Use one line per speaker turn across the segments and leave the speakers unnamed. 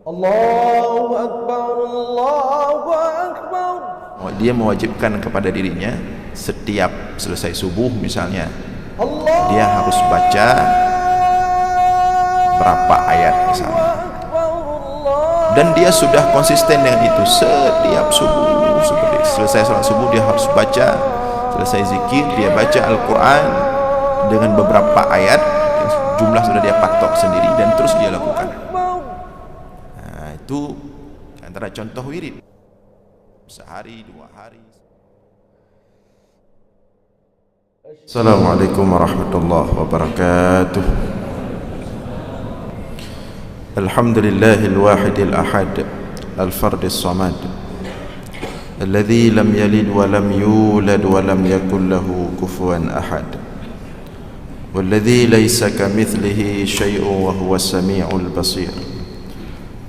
Allahu Akbar, Allahu Akbar.
Dia mewajibkan kepada dirinya setiap selesai subuh misalnya, dia harus baca berapa ayat misalnya, dan dia sudah konsisten dengan itu. Setiap subuh, seperti selesai salat subuh dia harus baca, selesai zikir dia baca Al-Quran dengan beberapa ayat, jumlah sudah dia patok sendiri dan terus dia lakukan. Nah, itu antara contoh wirid sehari, 2 hari. Assalamualaikum warahmatullahi wabarakatuh. Alhamdulillahil wahidil ahad al-fardis samad alladzi lam yalid wa lam yulad wa lam yakul lahu kufuwan ahad walladzi laysa kamithlihi syai'un wa huwas sami'ul basir.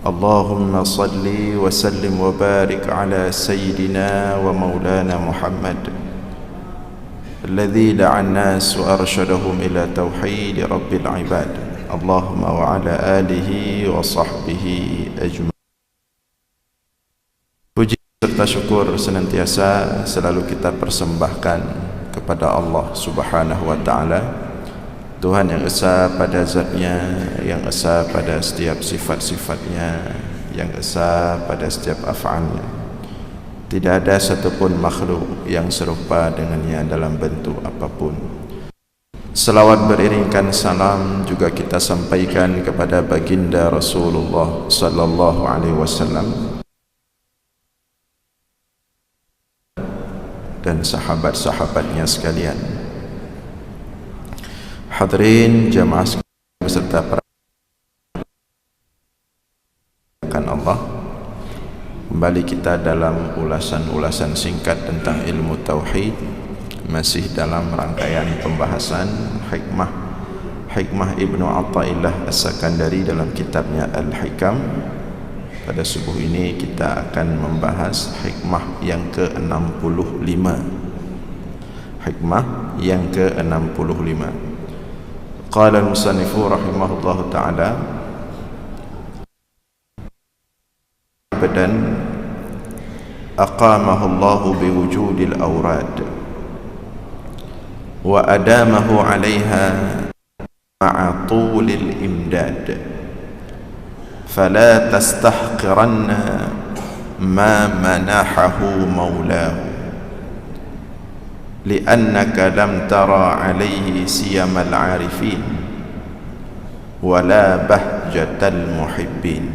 Allahumma salli wa sallim wa barik ala sayyidina wa maulana Muhammad alladzi da'a an-nas wa arsyadahum ila tauhid rabbil ibad. Allahumma wa ala alihi wa sahbihi ajma'in. Puji serta syukur senantiasa selalu kita persembahkan kepada Allah Subhanahu wa taala, Tuhan yang esa pada zatnya, yang esa pada setiap sifat-sifatnya, yang esa pada setiap af'alnya. Tidak ada satupun makhluk yang serupa dengannya dalam bentuk apapun. Selawat beriringkan salam juga kita sampaikan kepada baginda Rasulullah sallallahu alaihi wasallam dan sahabat-sahabatnya sekalian. Hadirin jamaah sekalian beserta para Allah, kembali kita dalam ulasan-ulasan singkat tentang ilmu tauhid, masih dalam rangkaian pembahasan hikmah Ibnu Athaillah As-Sakandari dalam kitabnya Al-Hikam. Pada subuh ini kita akan membahas hikmah yang ke-65. Hikmah yang ke-65. Qala al-musannifu rahimahullahu ta'ala, abadan aqamahu Allahu biwujudil awrad wa adamahu 'alaiha ma'a tulil imdad fala tastahqiranna ma manahahu maulahu li'annaka lam tara 'alaihi siyamal 'arifin wala bahjatal muhibbin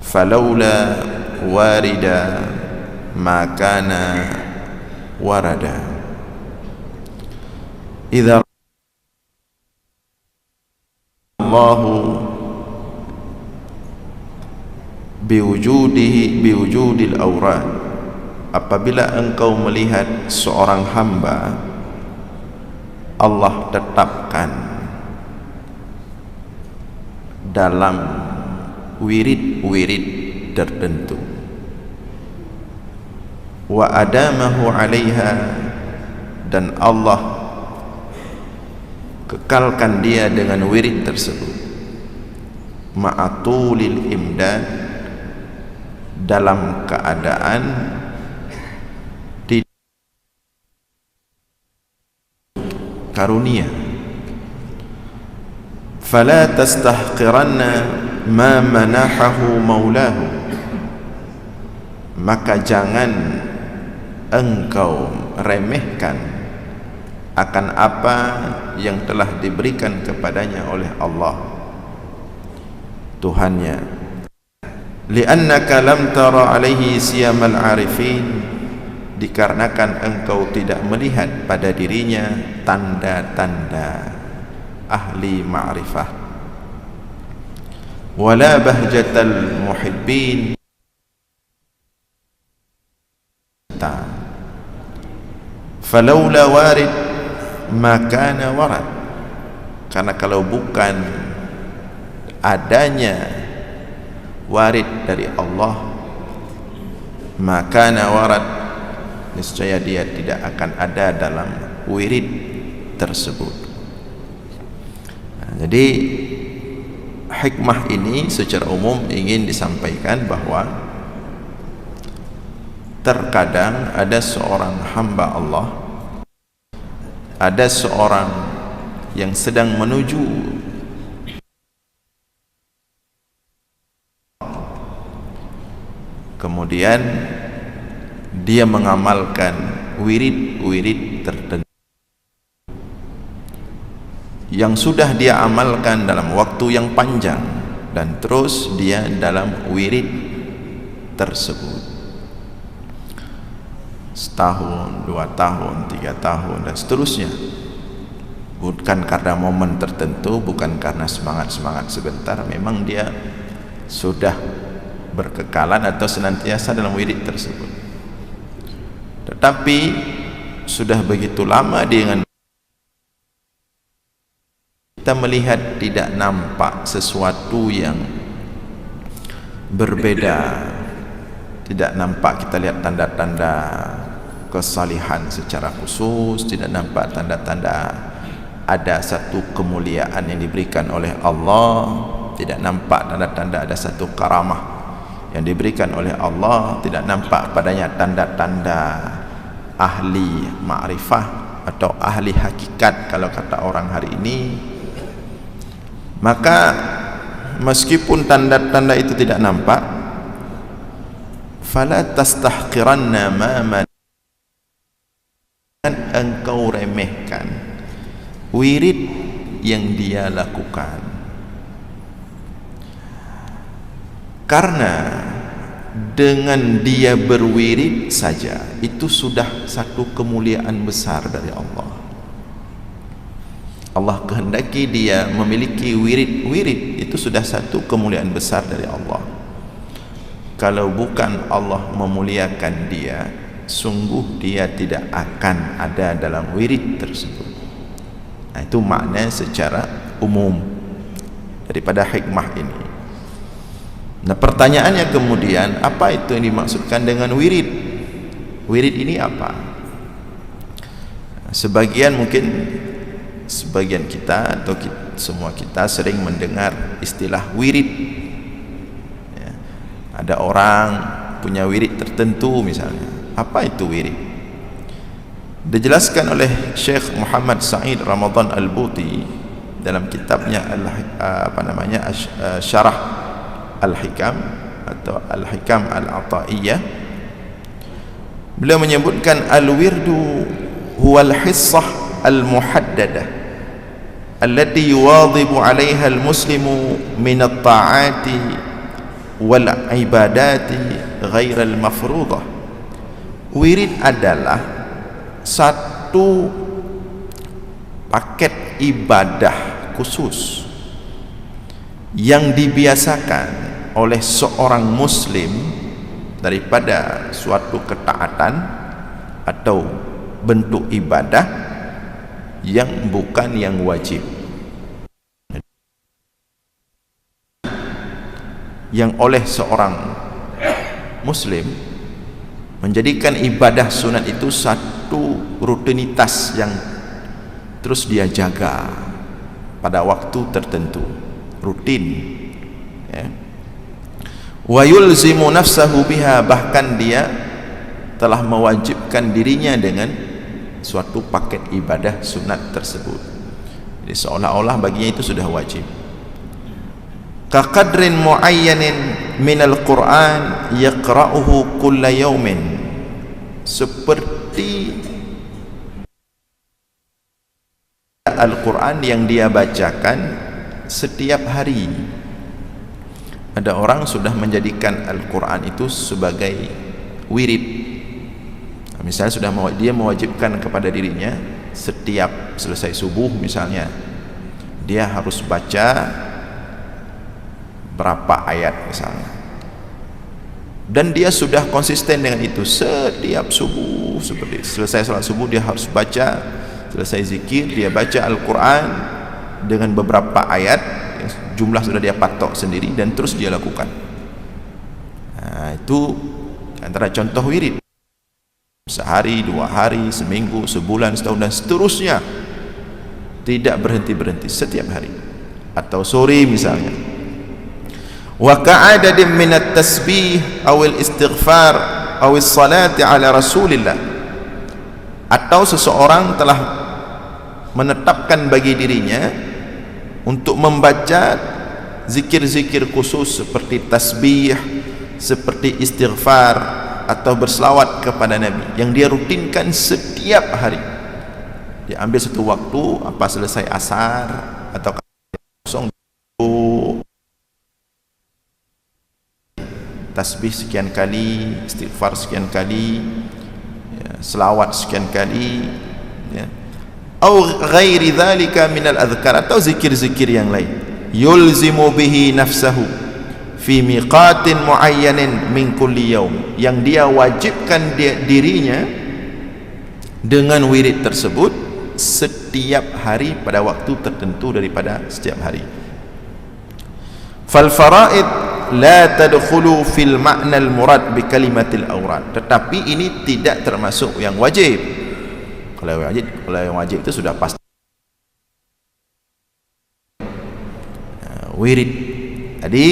falawla warida ma kana warada. Idza Allahu biwujudil awrad, apabila engkau melihat seorang hamba Allah tetapkan dalam wirid-wirid tertentu, wa adamahu 'alaiha, dan Allah kekalkan dia dengan wirid tersebut, ma'atulil imdad, dalam keadaan tidak karunia. Fala tastahqiranna ma manahahu maulahu, maka jangan engkau remehkan akan apa yang telah diberikan kepadanya oleh Allah Tuhannya. Li'annaka lam tara alaihi siyamal arifin, dikarenakan engkau tidak melihat pada dirinya tanda-tanda ahli ma'rifah. Wala bahjatal muhibbin, falawla warid makana warad, karena kalau bukan adanya warid dari Allah, makana warad, niscaya dia tidak akan ada dalam wirid tersebut. Nah, jadi hikmah ini secara umum ingin disampaikan bahwa terkadang ada seorang hamba Allah, ada seorang yang sedang menuju kemudian dia mengamalkan wirid-wirid tertentu yang sudah dia amalkan dalam waktu yang panjang, dan terus dia dalam wirid tersebut setahun, 2 tahun, 3 tahun dan seterusnya, bukan karena momen tertentu, bukan karena semangat-semangat sebentar, memang dia sudah berkekalan atau senantiasa dalam wirid tersebut. Tetapi sudah begitu lama dengan kita melihat tidak nampak sesuatu yang berbeda, tidak nampak kita lihat tanda-tanda kesalihan secara khusus, tidak nampak tanda-tanda ada satu kemuliaan yang diberikan oleh Allah, tidak nampak tanda-tanda ada satu karamah yang diberikan oleh Allah, tidak nampak padanya tanda-tanda ahli ma'rifah atau ahli hakikat kalau kata orang hari ini. Maka meskipun tanda-tanda itu tidak nampak, fala tastahqiranna ma engkau remehkan wirid yang dia lakukan, karena dengan dia berwirid saja itu sudah satu kemuliaan besar dari Allah. Allah kehendaki dia memiliki wirid itu sudah satu kemuliaan besar dari Allah. Kalau bukan Allah memuliakan dia, sungguh dia tidak akan ada dalam wirid tersebut. Nah, itu makna secara umum daripada hikmah ini. Nah, pertanyaannya kemudian, apa itu yang dimaksudkan dengan wirid? Wirid ini apa? Sebagian kita atau semua kita sering mendengar istilah wirid ya. Ada orang punya wirid tertentu misalnya. Apa itu wirid? Dijelaskan oleh Syekh Muhammad Sa'id Ramadan Al-Buti dalam kitabnya Syarah Al-Hikam atau Al-Hikam Al-Ata'iyah. Beliau menyebutkan al-wirdu huwal hissah al-muhaddadah allati yuwadhibu 'alayha al-muslimu min at-ta'ati wal ibadati ghaira al-mafruḍah. Wirid adalah satu paket ibadah khusus yang dibiasakan oleh seorang muslim daripada suatu ketaatan atau bentuk ibadah yang bukan yang wajib, yang oleh seorang muslim menjadikan ibadah sunat itu satu rutinitas yang terus dia jaga pada waktu tertentu, rutin ya. Wa yulzimu nafsahu biha, bahkan dia telah mewajibkan dirinya dengan suatu paket ibadah sunat tersebut. Jadi seolah-olah baginya itu sudah wajib. Ka qadrin muayyanin minal Qur'an yaqra'uhu kulla yawmin, seperti Al-Quran yang dia bacakan setiap hari. Ada orang sudah menjadikan Al-Quran itu sebagai wirid. Misalnya dia mewajibkan kepada dirinya setiap selesai subuh misalnya dia harus baca berapa ayat misalnya, dan dia sudah konsisten dengan itu setiap subuh. Seperti selesai salat subuh dia harus baca, selesai zikir dia baca Al-Quran dengan beberapa ayat, jumlah sudah dia patok sendiri dan terus dia lakukan. Nah, itu antara contoh wirid. Sehari, 2 hari, seminggu, sebulan, setahun dan seterusnya, tidak berhenti-berhenti setiap hari. Atau sore misalnya wa ka'adadin minat tasbih awil istighfar awil salati ala rasulillah, atau seseorang telah menetapkan bagi dirinya untuk membaca zikir-zikir khusus seperti tasbih, seperti istighfar atau berselawat kepada Nabi yang dia rutinkan setiap hari. Dia ambil satu waktu, apa selesai asar atau kosong, tasbih sekian kali, istighfar sekian kali, ya, selawat sekian kali, ya, atau ghairi dzalika minal adhkar, atau zikir-zikir yang lain, yulzimu bihi nafsahu fi miqatin muayyanin min kulli yaum, yang dia wajibkan dirinya dengan wirid tersebut setiap hari pada waktu tertentu daripada setiap hari. Fal faraid la tadkhulu fil ma'na al murad bi kalimatil awrad, tetapi ini tidak termasuk yang wajib. Kalau yang wajib itu sudah pasti wirid. Jadi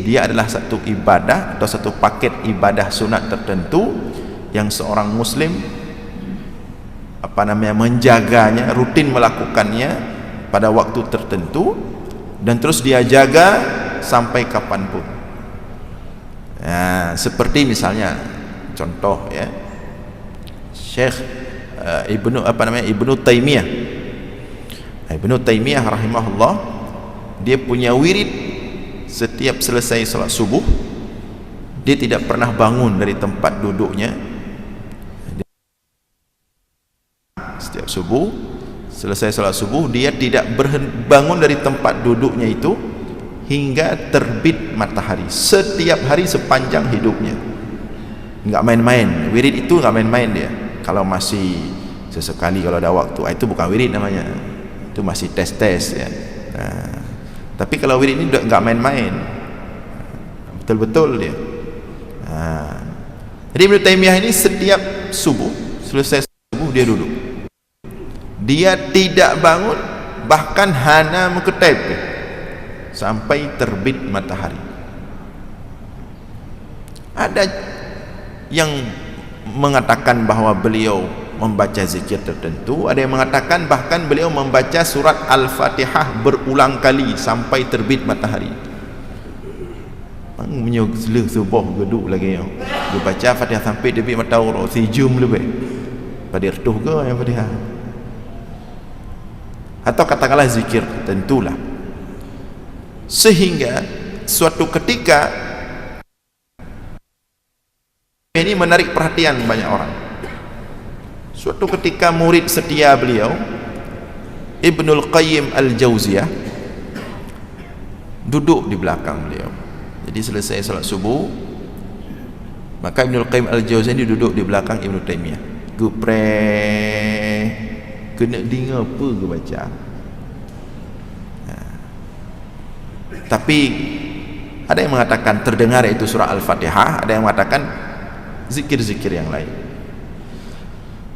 dia adalah satu ibadah atau satu paket ibadah sunat tertentu yang seorang muslim menjaganya, rutin melakukannya pada waktu tertentu, dan terus dia jaga sampai kapanpun. Nah, seperti misalnya contoh, ya, Syekh Ibnu Taimiyah rahimahullah, dia punya wirid setiap selesai salat subuh. Dia tidak pernah bangun dari tempat duduknya. Setiap subuh, selesai salat subuh, dia tidak bangun dari tempat duduknya itu hingga terbit matahari, setiap hari sepanjang hidupnya. Enggak main-main, wirid itu enggak main-main dia. Kalau masih sesekali kalau ada waktu, itu bukan wirid namanya, itu masih tes-tes, ya. Nah, tapi kalau wirid ini enggak main-main, betul-betul dia. Nah, jadi Ibnu Taimiyah ini setiap subuh, selesai subuh dia duduk, dia tidak bangun, bahkan hana muketep sampai terbit matahari. Ada yang mengatakan bahwa beliau membaca zikir tertentu, ada yang mengatakan bahkan beliau membaca surat Al-Fatihah berulang kali sampai terbit matahari. Menyuruh subuh geduk lagi, dia baca Fatihah sampai terbit matahari, si jum lebih pada retuh ke yang Fatihah, atau katakanlah zikir tentulah. Sehingga suatu ketika ini menarik perhatian banyak orang. Suatu ketika murid setia beliau, Ibnul Qayyim Al-Jauziyah, duduk di belakang beliau. Jadi selesai salat subuh, maka Ibnul Qayyim Al-Jauziyah ini duduk di belakang Ibnu Taimiyah. Gupre kena dengar apa ke baca. Tapi ada yang mengatakan terdengar itu surah Al-Fatihah, ada yang mengatakan zikir-zikir yang lain.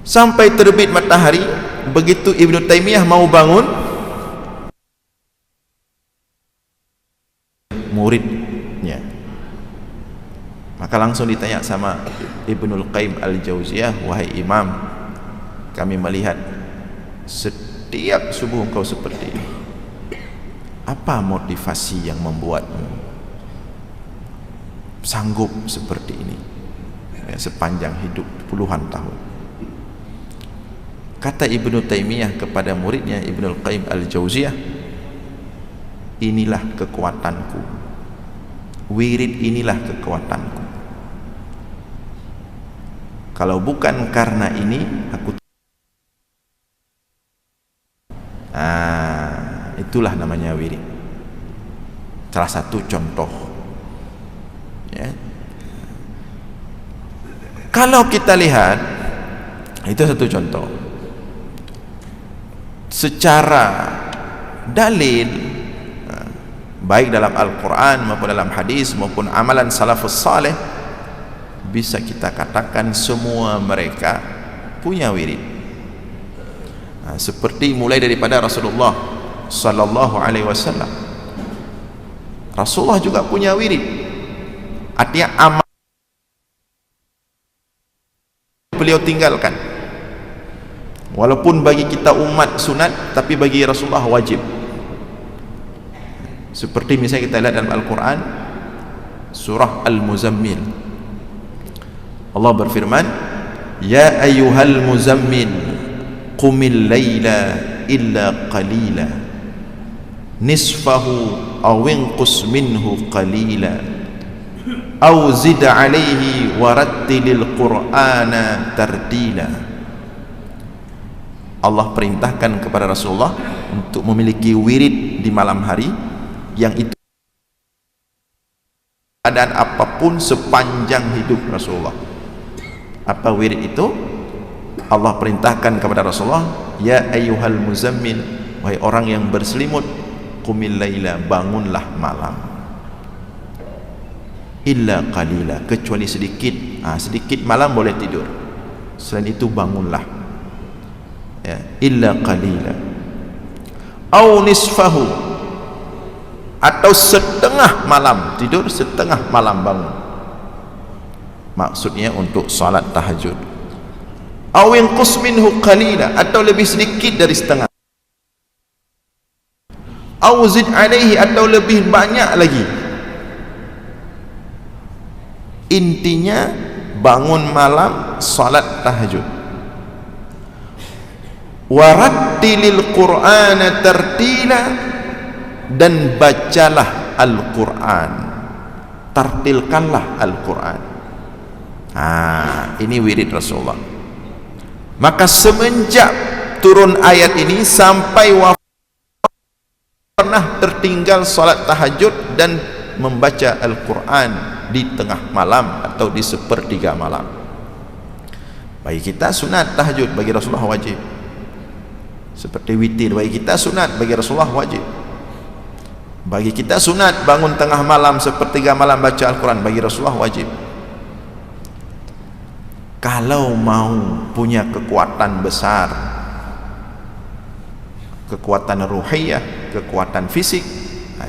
Sampai terbit matahari, begitu Ibnu Taimiyah mau bangun, muridnya, maka langsung ditanya sama Ibnul Qayyim Al-Jauziyah, wahai imam, kami melihat setiap subuh engkau seperti ini, apa motivasi yang membuatmu sanggup seperti ini, ya, sepanjang hidup puluhan tahun? Kata Ibnu Taimiyah kepada muridnya Ibnul Qayyim Al-Jauziyah, inilah kekuatanku, wirid inilah kekuatanku. Kalau bukan karena ini, aku itulah namanya wirid. Salah satu contoh, ya. Kalau kita lihat, itu satu contoh secara dalil, baik dalam Al-Quran maupun dalam hadis maupun amalan salafus saleh, bisa kita katakan semua mereka punya wirid. Seperti mulai daripada Rasulullah sallallahu alaihi wasallam, Rasulullah juga punya wirid. Artinya amal beliau tinggalkan. Walaupun bagi kita umat sunat, tapi bagi Rasulullah wajib. Seperti misalnya kita lihat dalam Al-Quran surah Al-Muzammil, Allah berfirman, ya ayyuhal muzammil qumil layla illa qalila nisfahu aw inqus minhu qalila aw zid alayhi warattilil qur'ana tartila. Allah perintahkan kepada Rasulullah untuk memiliki wirid di malam hari, yang itu keadaan apapun sepanjang hidup Rasulullah. Apa wirid itu? Allah perintahkan kepada Rasulullah, ya ayyuhal muzammil, wahai orang yang berselimut, qumil laila, bangunlah malam, illa qalila, kecuali sedikit. Sedikit malam boleh tidur, selain itu bangunlah, ya, illa qalila, au nisfahu, atau setengah malam tidur, setengah malam bangun, maksudnya untuk salat tahajud. Aw inqus minhu qalila, atau lebih sedikit dari setengah. Aw zid alaihi, atau lebih banyak lagi. Intinya bangun malam salat tahajud. Warattilil qur'ana tartila, dan bacalah Al-Quran, tartilkanlah Al-Quran. Ini wirid Rasulullah. Maka semenjak turun ayat ini sampai wafat, pernah tertinggal salat tahajud dan membaca Al-Quran di tengah malam atau di sepertiga malam. Bagi kita sunat tahajud, bagi Rasulullah wajib. Seperti witir, bagi kita sunat, bagi Rasulullah wajib. Bagi kita sunat bangun tengah malam, sepertiga malam baca Al-Quran, bagi Rasulullah wajib. Kalau mau punya kekuatan besar, kekuatan ruhiyah, kekuatan fisik,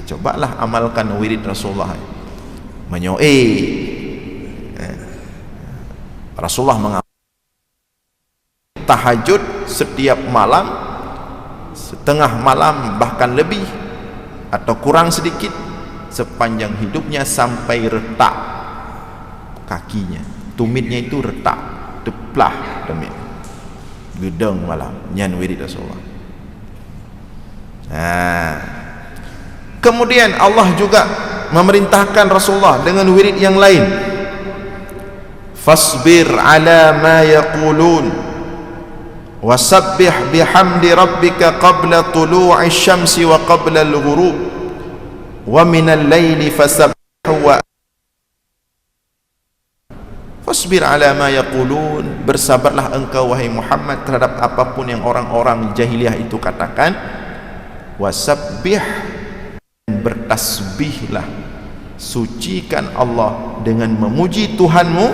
cobalah amalkan wirid Rasulullah. Rasulullah mengamalkan tahajud setiap malam, setengah malam bahkan lebih, atau kurang sedikit, sepanjang hidupnya sampai retak kakinya, tumitnya itu retak, deplah tumit, gedeng malam, nyan wirid Rasulullah. Kemudian Allah juga memerintahkan Rasulullah dengan wirid yang lain, fasbir ala ma yaqulun wasabbih bihamdi rabbika qabla tulu'i syamsi wa qabla al-ghurub wa minal laili fasabbihhu wa fasbir ala ma yaqulun, bersabarlah engkau wahai Muhammad terhadap apapun yang orang-orang jahiliyah itu katakan. Wasabbih, bertasbihlah, sucikan Allah dengan memuji Tuhanmu,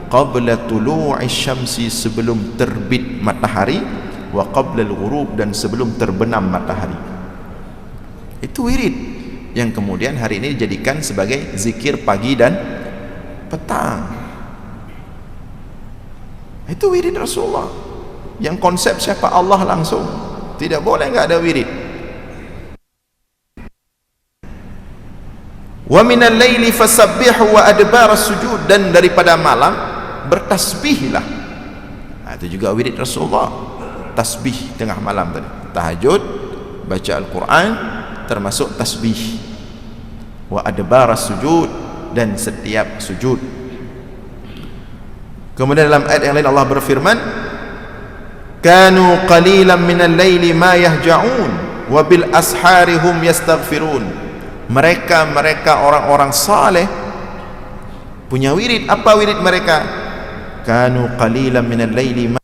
qabla tulu'i syamsi, sebelum terbit matahari, wa qabla al-ghurub, dan sebelum terbenam matahari. Itu wirid yang kemudian hari ini dijadikan sebagai zikir pagi dan petang. Itu wirid Rasulullah yang konsep siapa Allah langsung, tidak boleh enggak ada wirid. Wa minal laili fasabbihu wa adbar as-sujud, dan daripada malam bertasbihlah. Itu juga wirid Rasulullah, tasbih tengah malam tadi, tahajud, baca Al-Quran, termasuk tasbih. Wa adbar as-sujud, dan setiap sujud. Kemudian dalam ayat yang lain Allah berfirman, kanu qalilan minal laili ma yahja'un wa bil ashari hum yastaghfirun. Mereka orang-orang saleh punya wirid. Apa wirid mereka? Kanu qalilan minal laili,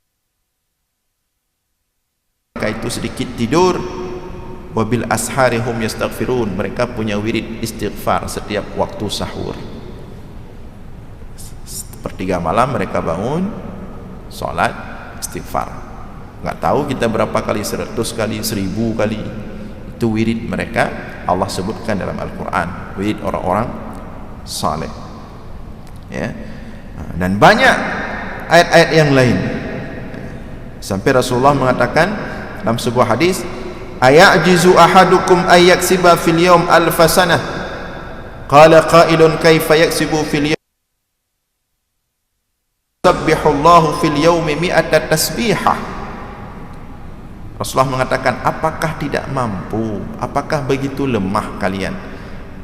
mereka itu sedikit tidur, wabil ashari hum yastaghfirun, mereka punya wirid istighfar setiap waktu sahur. Sepertiga malam mereka bangun, sholat, istighfar. Nggak tahu kita berapa kali, 100 kali, 1000 kali. Itu wirid mereka Allah sebutkan dalam Al-Quran, wirid orang-orang saleh, ya. Dan banyak ayat-ayat yang lain, sampai Rasulullah mengatakan dalam sebuah hadis, ayajizu ahadukum ayyaksiba fil yawm alfasanah, qala qailun kaifa yaksibu fil yawm sabbihullahu fil yawmi mi'ata tasbihah. Rasulullah mengatakan, apakah tidak mampu, apakah begitu lemah kalian,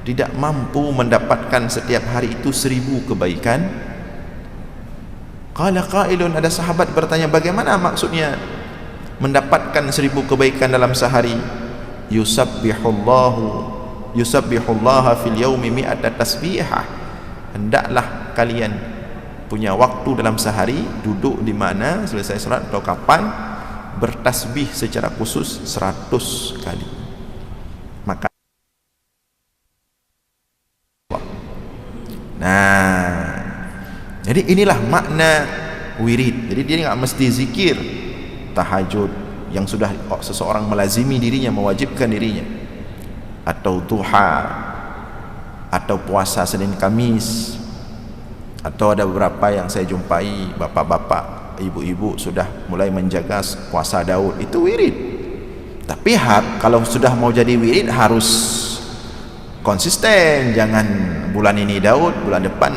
tidak mampu mendapatkan setiap hari itu 1000 kebaikan? Qala qailun, ada sahabat bertanya, bagaimana maksudnya mendapatkan 1000 kebaikan dalam sehari? Yusabbihullaha fil yawmi mi'ata tasbihah, hendaklah kalian punya waktu dalam sehari, duduk di mana selesai salat atau kapan, bertasbih secara khusus 100 kali. Maka jadi inilah makna wirid. Jadi dia nggak mesti zikir tahajud yang sudah seseorang melazimi dirinya, mewajibkan dirinya, atau duha, atau puasa Senin Kamis, atau ada beberapa yang saya jumpai bapak-bapak, ibu-ibu sudah mulai menjaga puasa Daud, itu wirid. Tapi kalau sudah mau jadi wirid harus konsisten, jangan bulan ini Daud, bulan depan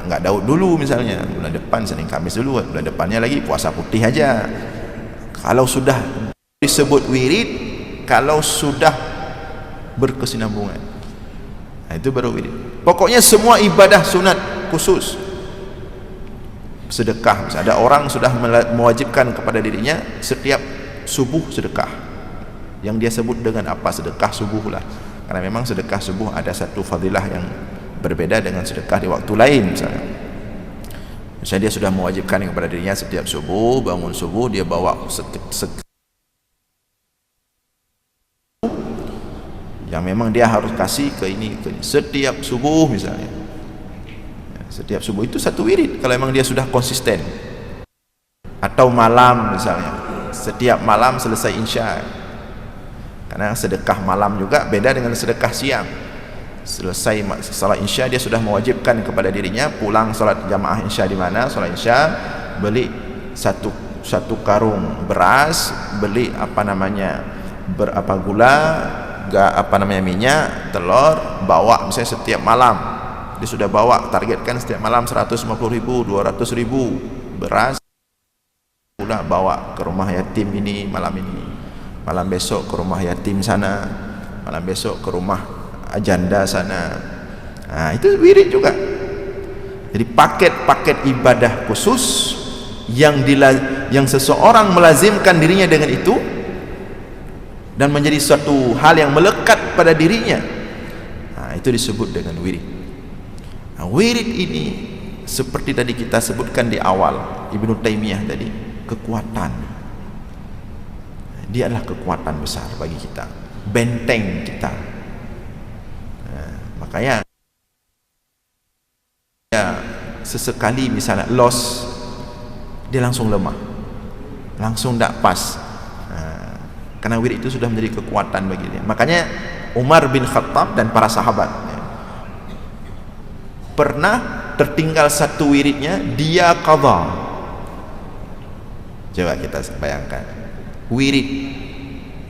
enggak Daud dulu, misalnya bulan depan Senin Kamis dulu, bulan depannya lagi puasa putih aja. Kalau sudah disebut wirid, kalau sudah berkesinambungan, nah, itu baru wirid. Pokoknya semua ibadah sunat khusus, sedekah, misalnya ada orang sudah mewajibkan kepada dirinya setiap subuh sedekah, yang dia sebut dengan apa, sedekah subuh lah, karena memang sedekah subuh ada satu fadilah yang berbeda dengan sedekah di waktu lain. Misalnya dia sudah mewajibkan kepada dirinya setiap subuh, bangun subuh dia bawa yang memang dia harus kasih ke ini setiap subuh, misalnya setiap subuh, itu satu wirid kalau memang dia sudah konsisten. Atau malam, misalnya setiap malam selesai Isya, karena sedekah malam juga beda dengan sedekah siang. Selesai salat Isya dia sudah mewajibkan kepada dirinya, pulang salat jamaah Isya di mana, salat Isya, beli satu karung beras, beli berapa gula, minyak, telur, bawa misalnya setiap malam. Dia sudah bawa, targetkan setiap malam 150.000, 200.000 beras, gula, bawa ke rumah yatim ini, malam besok ke rumah yatim sana, malam besok ke rumah janda sana. Nah, itu wirid juga. Jadi paket-paket ibadah khusus yang seseorang melazimkan dirinya dengan itu dan menjadi suatu hal yang melekat pada dirinya, nah, itu disebut dengan wirid. Nah, wirid ini seperti tadi kita sebutkan di awal, Ibnu Taimiyah tadi, kekuatan. Dia adalah kekuatan besar bagi kita, benteng kita. Makanya sesekali misalnya loss, dia langsung lemah, langsung tak pas, karena wirid itu sudah menjadi kekuatan bagi dia. Makanya Umar bin Khattab dan para sahabat pernah tertinggal satu wiridnya, dia qadha. Coba kita bayangkan, wirid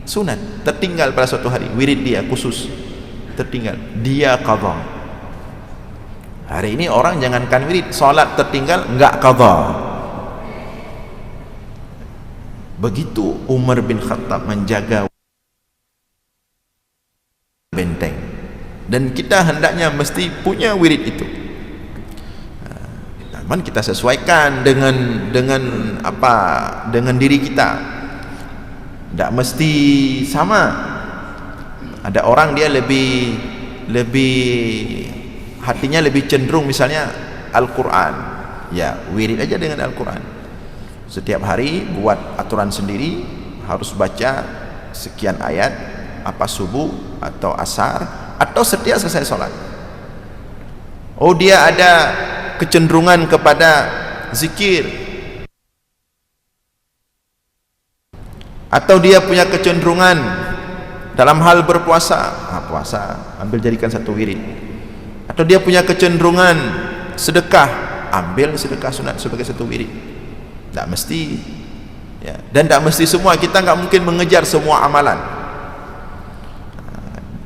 sunat tertinggal pada suatu hari, wirid dia khusus tertinggal, dia qadha. Hari ini orang jangankan wirid, salat tertinggal enggak qadha. Begitu Umar bin Khattab menjaga benteng, dan kita hendaknya mesti punya wirid itu. Namun kita sesuaikan dengan diri kita, tidak mesti sama. Ada orang dia lebih hatinya lebih cenderung misalnya Al-Quran, ya wirid aja dengan Al-Quran. Setiap hari buat aturan sendiri, harus baca sekian ayat, apa subuh atau asar, atau setiap selesai sholat. Oh, dia ada kecenderungan kepada zikir, atau dia punya kecenderungan Dalam hal berpuasa, puasa ambil jadikan satu wirid. Atau dia punya kecenderungan sedekah, ambil sedekah sunat sebagai satu wirid. Tak mesti, ya. Dan tak mesti semua. Kita enggak mungkin mengejar semua amalan.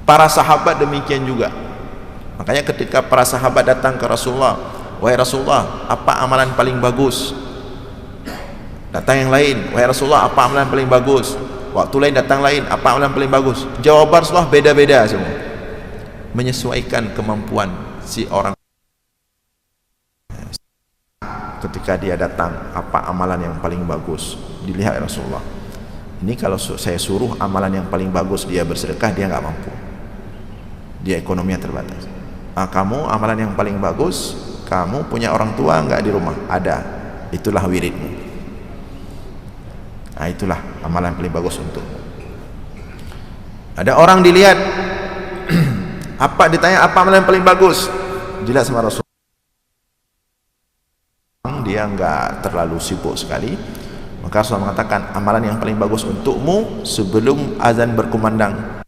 Para sahabat demikian juga. Makanya ketika para sahabat datang ke Rasulullah, wahai Rasulullah, apa amalan paling bagus? Datang yang lain, wahai Rasulullah, apa amalan paling bagus? Waktu lain datang lain, apa amalan paling bagus? Jawaban Rasulullah beda-beda semua, menyesuaikan kemampuan si orang. Ketika dia datang, apa amalan yang paling bagus? Dilihat Rasulullah, ini kalau saya suruh amalan yang paling bagus dia bersedekah, dia nggak mampu, dia ekonominya terbatas. Kamu amalan yang paling bagus, kamu punya orang tua nggak di rumah? Ada, itulah wiridmu. Itulah amalan paling bagus untukmu. Ada orang dilihat ditanya apa amalan paling bagus, dilihat sama Rasul, dia enggak terlalu sibuk sekali, maka Rasul mengatakan amalan yang paling bagus untukmu sebelum azan berkumandang.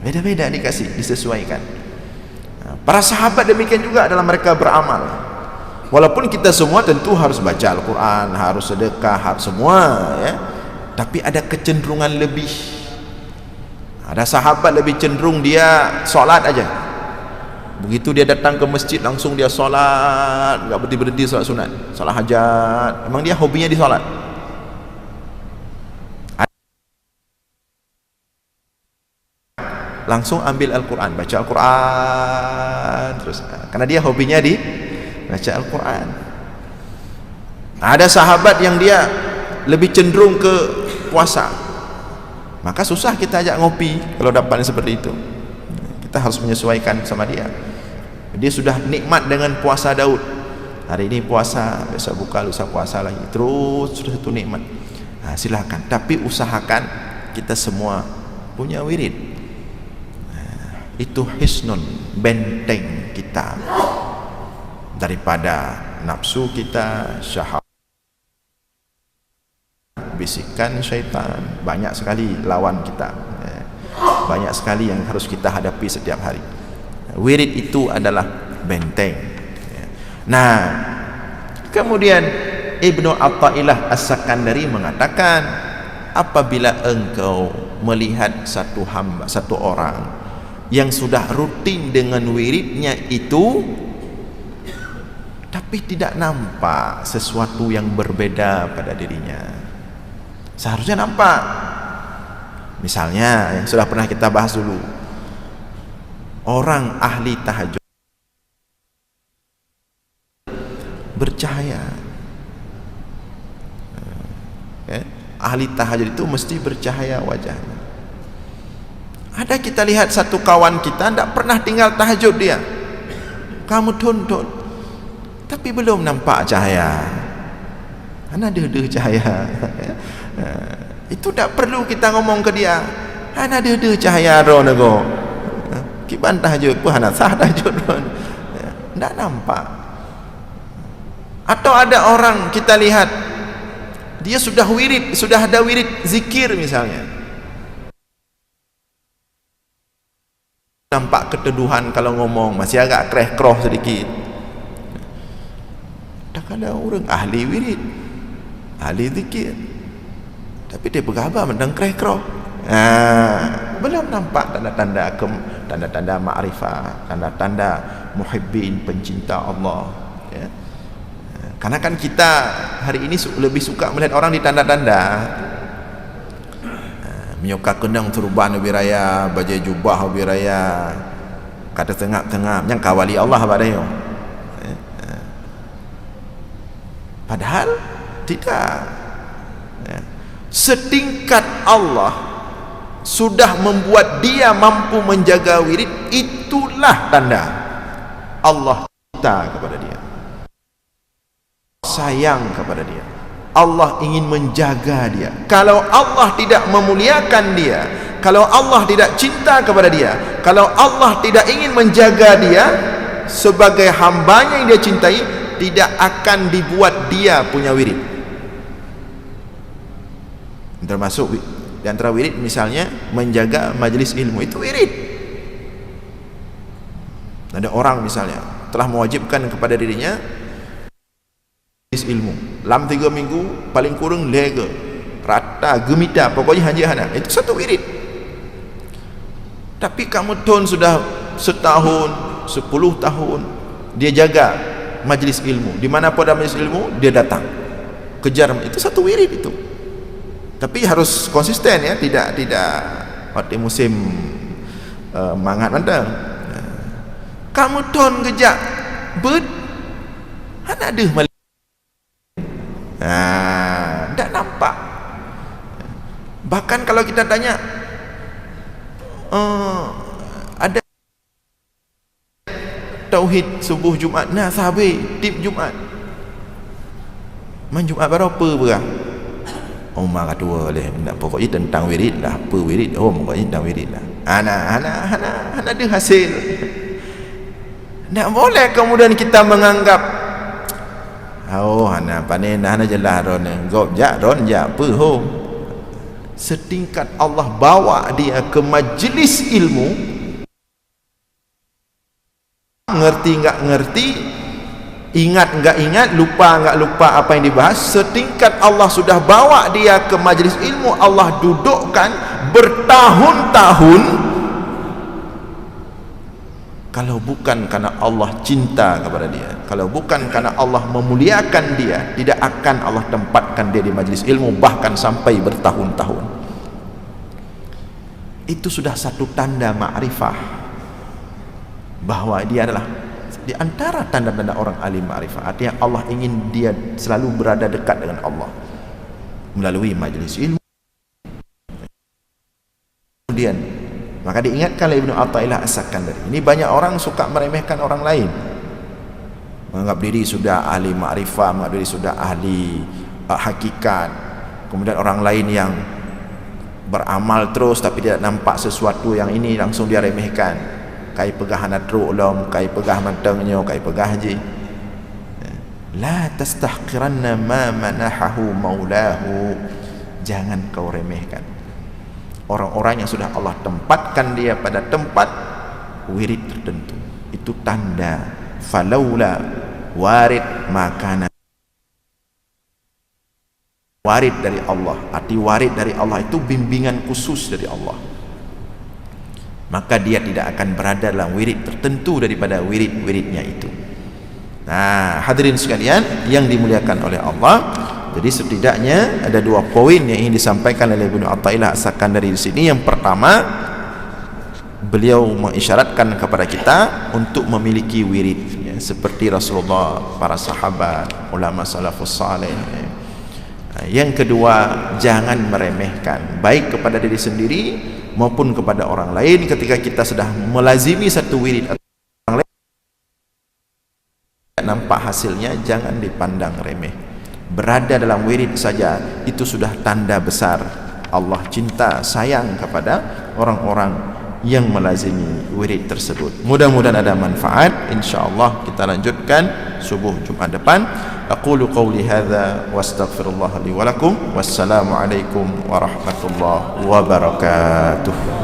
Beda-beda dikasih, disesuaikan. Para sahabat demikian juga dalam mereka beramal. Walaupun kita semua tentu harus baca Al-Quran, harus sedekah, harus semua, ya. Tapi ada kecenderungan lebih. Ada sahabat lebih cenderung dia solat aja. Begitu dia datang ke masjid langsung dia solat, enggak berhenti-berhenti solat sunat, solat hajat. Memang dia hobinya di solat. Langsung ambil Al-Quran, baca Al-Quran terus, karena dia hobinya di baca Al-Quran. Ada sahabat yang dia lebih cenderung ke puasa, maka susah kita ajak ngopi kalau dapatnya seperti itu. Kita harus menyesuaikan sama dia. Dia sudah nikmat dengan puasa Daud, hari ini puasa, besok buka, lusa puasa lagi, terus sudah satu nikmat. Silakan, tapi usahakan kita semua punya wirid. Itu hisnun, benteng kita daripada nafsu kita, syahwat, bisikan syaitan. Banyak sekali lawan kita, banyak sekali yang harus kita hadapi setiap hari. Wirid itu adalah benteng. Nah, kemudian Ibnu Athaillah As-Sakandari mengatakan, apabila engkau melihat satu hamba, satu orang yang sudah rutin dengan wiridnya itu, tapi tidak nampak sesuatu yang berbeda pada dirinya. Seharusnya nampak. Misalnya yang sudah pernah kita bahas dulu, orang ahli tahajud bercahaya. Ahli tahajud itu mesti bercahaya wajahnya. Ada kita lihat satu kawan kita tidak pernah tinggal tahajud dia, kamu tuntut, tapi belum nampak cahaya. Ana ada cahaya. Itu tak perlu kita ngomong ke dia, ana ada cahaya ro nego. Kiban tahajud pun ana sah tahajud ron. Tak nampak. Atau ada orang kita lihat dia sudah wirid, sudah ada wirid zikir misalnya, nampak keteduhan kalau ngomong, masih agak kreh-kroh sedikit. Tak ada orang ahli wirid, ahli zikir, tapi dia bergabar mentang kreh-kroh. Belum nampak tanda-tanda ma'rifah, tanda-tanda muhibbin, pencinta Allah, ya. Karena kan kita hari ini lebih suka melihat orang di tanda-tanda. Menyuka kenang turban Nabi Raya, baju jubah Nabi Raya, kata tengah-tengah yang kawali Allah abadayo. Padahal tidak. Setingkat Allah sudah membuat dia mampu menjaga wirid, itulah tanda Allah cinta kepada dia, sayang kepada dia. Allah ingin menjaga dia. Kalau Allah tidak memuliakan dia, kalau Allah tidak cinta kepada dia, kalau Allah tidak ingin menjaga dia sebagai hambanya yang dia cintai, tidak akan dibuat dia punya wirid. Termasuk di antara wirid misalnya menjaga majlis ilmu, itu wirid. Ada orang misalnya telah mewajibkan kepada dirinya majlis ilmu dalam 3 minggu paling kurang lega, rata, gemita, pokoknya hanya itu satu wirid. Tapi kamu tahun sudah setahun, 10 tahun dia jaga majlis ilmu, di mana pada majlis ilmu dia datang, kejar, itu satu wirid itu. Tapi harus konsisten ya, tidak waktu musim mangat mantang. Kamu tahun kejak bet ada malik. Tak nampak. Bahkan kalau kita tanya ada tauhid subuh Jumaat, nah sahabat tip Jumaat man Jumaat berapa berang? Oh mak dua leh, nak pokoknya tentang wirid lah, apa wirid, oh pokoknya tentang wirid lah. Ana ada hasil. Tak boleh kemudian kita menganggap ana panen ana jelah ron gop jak ron jak apa ho. Setingkat Allah bawa dia ke majlis ilmu, ngerti enggak ngerti, ingat enggak ingat, lupa enggak lupa apa yang dibahas, setingkat Allah sudah bawa dia ke majlis ilmu, Allah dudukkan bertahun-tahun. Kalau bukan karena Allah cinta kepada dia, kalau bukan karena Allah memuliakan dia, tidak akan Allah tempatkan dia di majlis ilmu bahkan sampai bertahun-tahun. Itu sudah satu tanda ma'rifah bahwa dia adalah di antara tanda-tanda orang alim ma'rifah. Artinya Allah ingin dia selalu berada dekat dengan Allah melalui majlis ilmu. Kemudian maka diingatkan oleh Ibnu Athaillah As-Sakandari. Ini banyak orang suka meremehkan orang lain, menganggap diri sudah ahli ma'rifah, menganggap diri sudah ahli hakikat. Kemudian orang lain yang beramal terus tapi tidak nampak sesuatu yang ini, langsung dia remehkan. Kai pegah nadru ulum, kai pegah mantangnya, kai pegah haji. La tastahqiranna ma manahahu maulahu. Jangan kau remehkan orang-orang yang sudah Allah tempatkan dia pada tempat wirid tertentu. Itu tanda falaula warid makana. Warid dari Allah, arti warid dari Allah itu bimbingan khusus dari Allah, maka dia tidak akan berada dalam wirid tertentu daripada wirid-wiridnya itu. Nah, hadirin sekalian yang dimuliakan oleh Allah, jadi setidaknya ada 2 poin yang ingin disampaikan oleh Ibnu Athaillah As-Sakandari di sini. Yang pertama, beliau mengisyaratkan kepada kita untuk memiliki wirid ya, seperti Rasulullah, para sahabat, ulama salafus saleh. Yang kedua, jangan meremehkan baik kepada diri sendiri maupun kepada orang lain. Ketika kita sudah melazimi satu wirid atau orang lain nampak hasilnya, jangan dipandang remeh. Berada dalam wirid saja itu sudah tanda besar Allah cinta sayang kepada orang-orang yang melazimi wirid tersebut. Mudah-mudahan ada manfaat. InsyaAllah kita lanjutkan subuh Jumat depan. Aqulu qawli hadza wa astaghfirullah li wa lakum. Wassalamualaikum warahmatullahi wabarakatuh.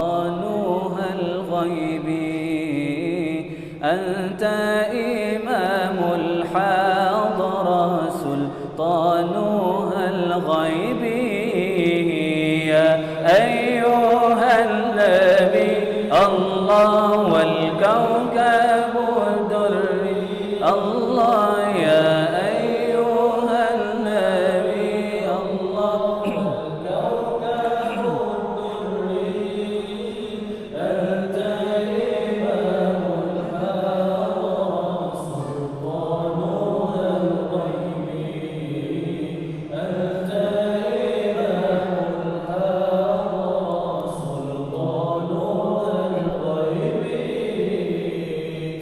Anta imamul hadara sultanuhal ghaibi ya ayyuhal nabi Allah wal kawkabud durri Allah ya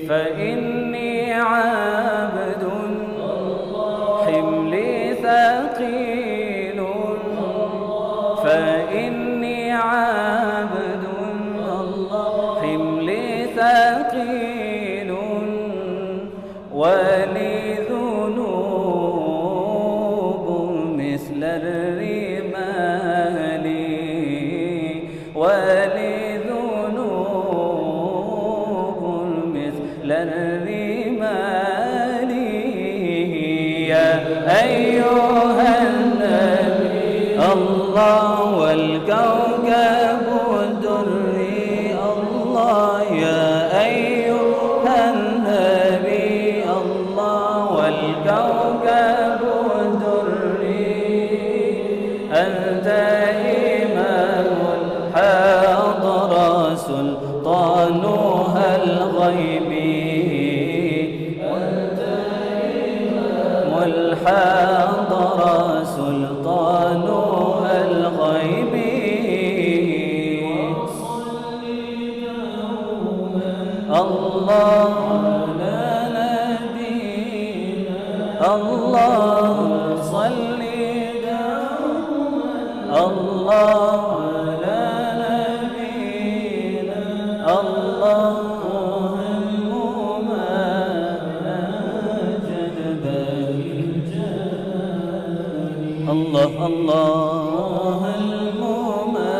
فإني عبد حملي ثقيل فإني عبد حملي ثقيل ولي ذنوب مثل الرمال
الله يا أيها النبي الله والكوكب الدري أنت إمام الحضرة سلطانها الغيبي أنت إمام الحضرة سلطانها الغيبي الله لا نبينا الله صل الله لا نبينا الله هموما جنبه الله الله هموما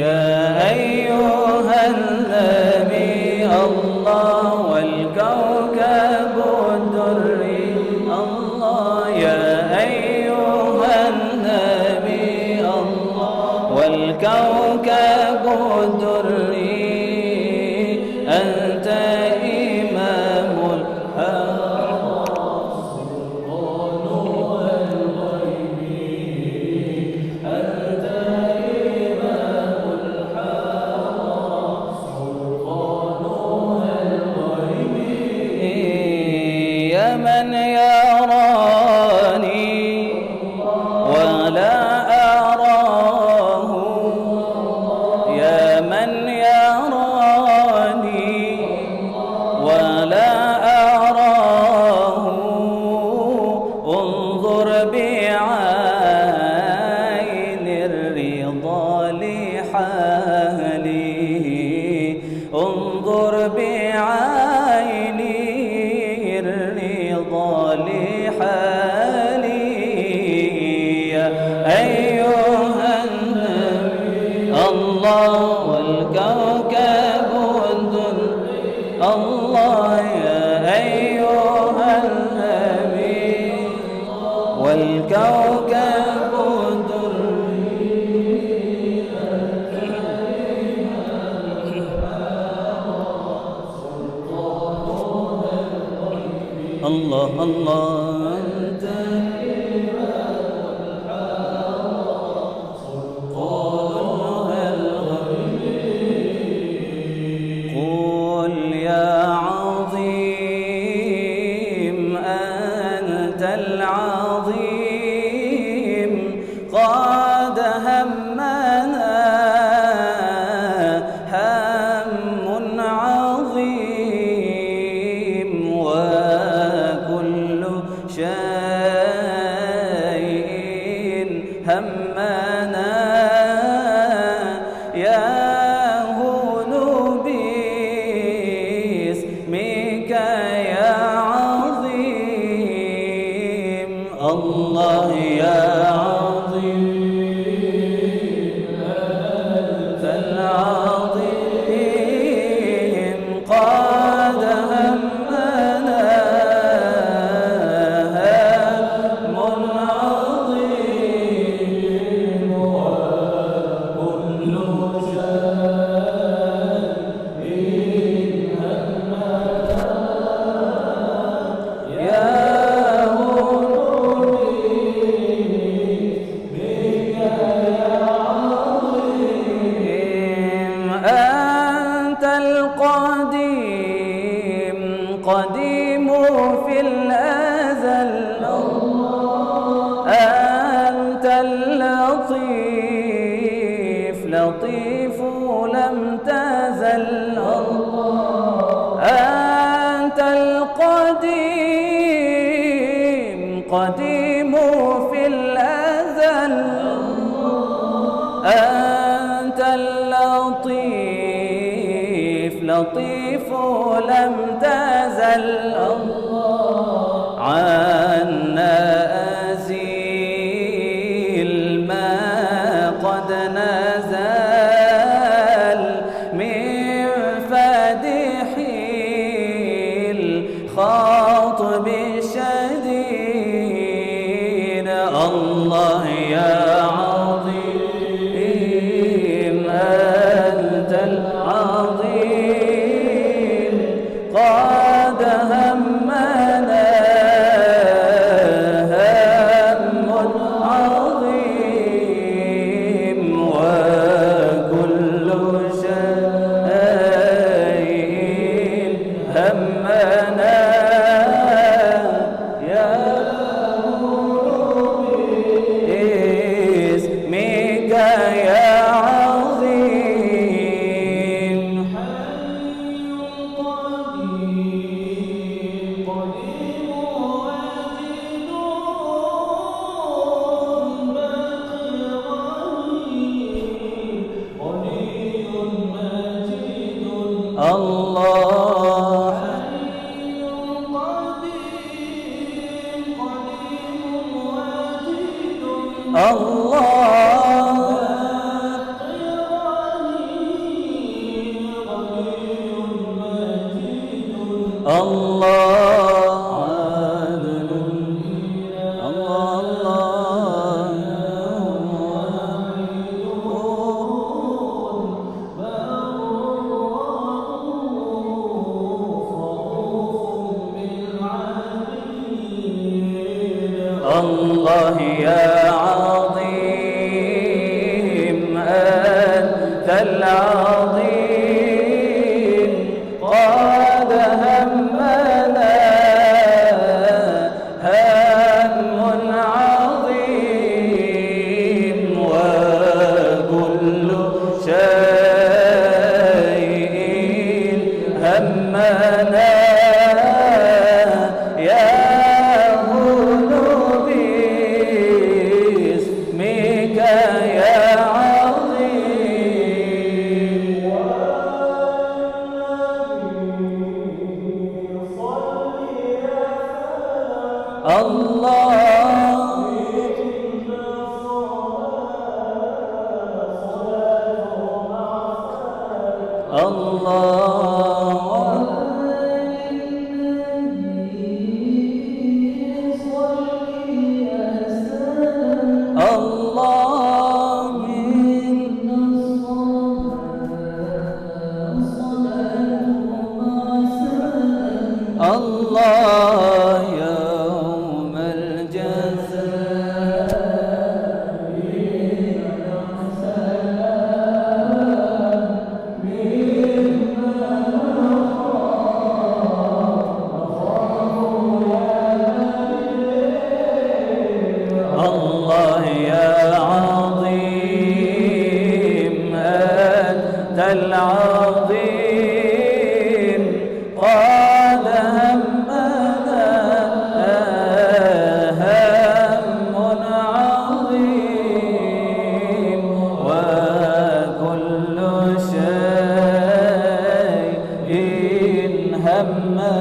يا أيها النبي الله والكوكب الدري الله يا أيها النبي الله والكوكب الدري أنت إمام من يراني ولا أراه يا من يراني ولا أراه انظر بعين الرضا لحالي انظر بعين الرضا لحالي يا أيها النبي الله والكوكب الدري الله يا أيها النبي والكوكب الدري الله الله أنت قل يا عظيم أنت العظيم قد همنا هم عظيم وكل شيء همنا يهون باسمك يا عظيم الله يا عظيم أنت العظيم قد همنا هم عظيم وكل شيء همنا أنت القديم قديم في الأزل أنت اللطيف لطيف لم تزل أنت القديم قديم في الأزل أنت اللطيف لطيف لم تزل عنا أزيل ما قد نزل من فادح الخاطب الشديد الله الله يا عظيم أنت العظيم قد همنا هم عظيم وكل شيء همنا الله حي قدير واجد الله الله عادل الله الله يا عظيم أنت العظيم قد همنا هم عظيم وكل شيء همنا الله يوم الجزاء الله يا عظيم أنت العظيم قد همنا هم عظيم وكل شيء همنا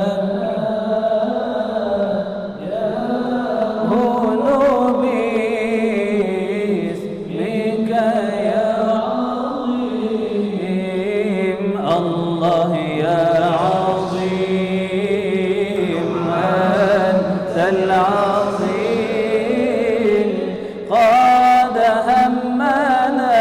الله يا عظيم أنت العظيم قد همنا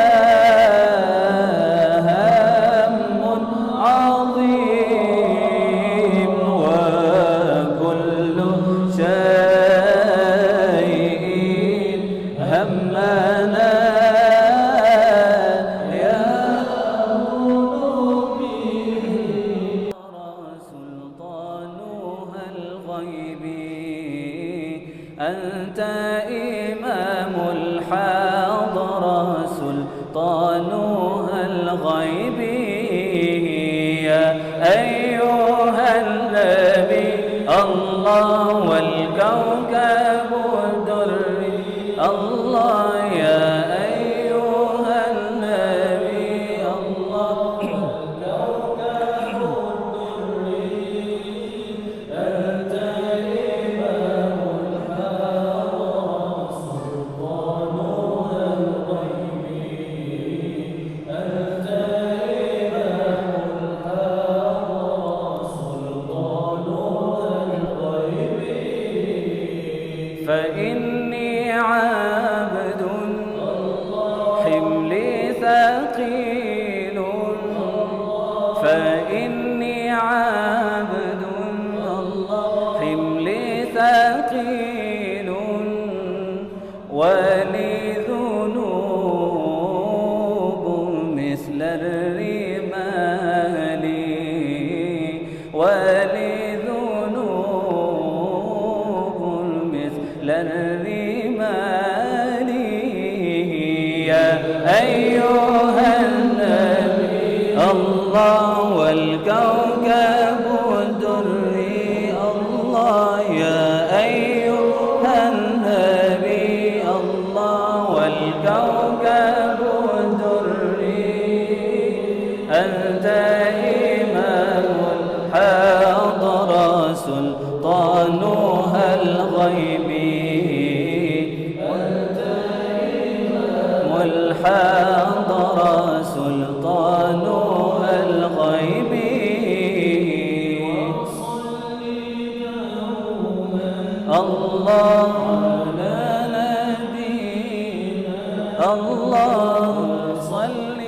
هم عظيم وكل شيء همنا أنت إمام الحاضرة سلطانها الغيب يا أيها النبي الله والكوكب الدري الله يا أيها النبي الله والكوكب الدري أنت يا أيها النبي الله والكوكب الدري الله يا أيها النبي الله والكوكب الدري أنت إمام الحاضرة سلطانها الغيبي أنت إمام الحاضرة سلطانها الغيبي الله لا نبينا الله صل